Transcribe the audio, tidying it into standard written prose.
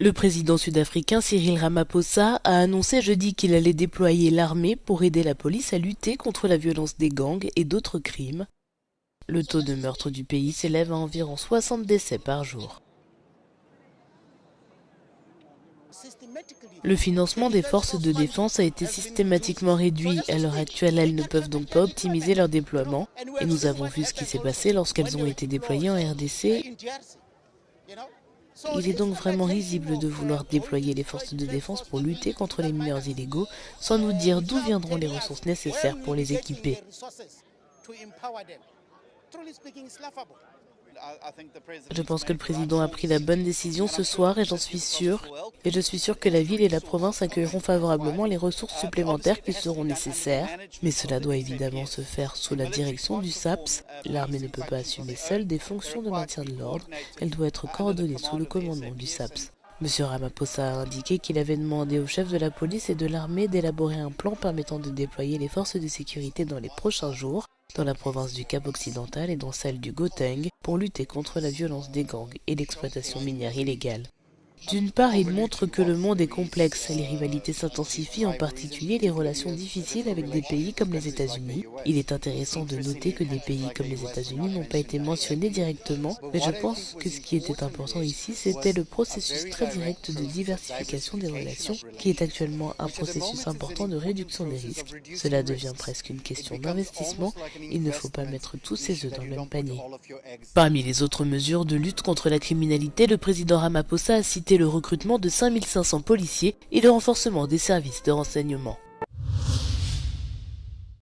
Le président sud-africain Cyril Ramaphosa a annoncé jeudi qu'il allait déployer l'armée pour aider la police à lutter contre la violence des gangs et d'autres crimes. Le taux de meurtre du pays s'élève à environ 60 décès par jour. Le financement des forces de défense a été systématiquement réduit. À l'heure actuelle, elles ne peuvent donc pas optimiser leur déploiement. Et nous avons vu ce qui s'est passé lorsqu'elles ont été déployées en RDC. Il est donc vraiment risible de vouloir déployer les forces de défense pour lutter contre les mineurs illégaux sans nous dire d'où viendront les ressources nécessaires pour les équiper. Je pense que le président a pris la bonne décision ce soir et j'en suis sûr. Et je suis sûr que la ville et la province accueilleront favorablement les ressources supplémentaires qui seront nécessaires. Mais cela doit évidemment se faire sous la direction du SAPS. L'armée ne peut pas assumer seule des fonctions de maintien de l'ordre. Elle doit être coordonnée sous le commandement du SAPS. M. Ramaphosa a indiqué qu'il avait demandé aux chefs de la police et de l'armée d'élaborer un plan permettant de déployer les forces de sécurité dans les prochains jours, dans la province du Cap-Occidental et dans celle du Gauteng, pour lutter contre la violence des gangs et l'exploitation minière illégale. D'une part, il montre que le monde est complexe. Les rivalités s'intensifient, en particulier les relations difficiles avec des pays comme les États-Unis. Il est intéressant de noter que des pays comme les États-Unis n'ont pas été mentionnés directement, mais je pense que ce qui était important ici, c'était le processus très direct de diversification des relations, qui est actuellement un processus important de réduction des risques. Cela devient presque une question d'investissement. Il ne faut pas mettre tous ses œufs dans le même panier. Parmi les autres mesures de lutte contre la criminalité, le président Ramaphosa a cité le recrutement de 5500 policiers et le renforcement des services de renseignement.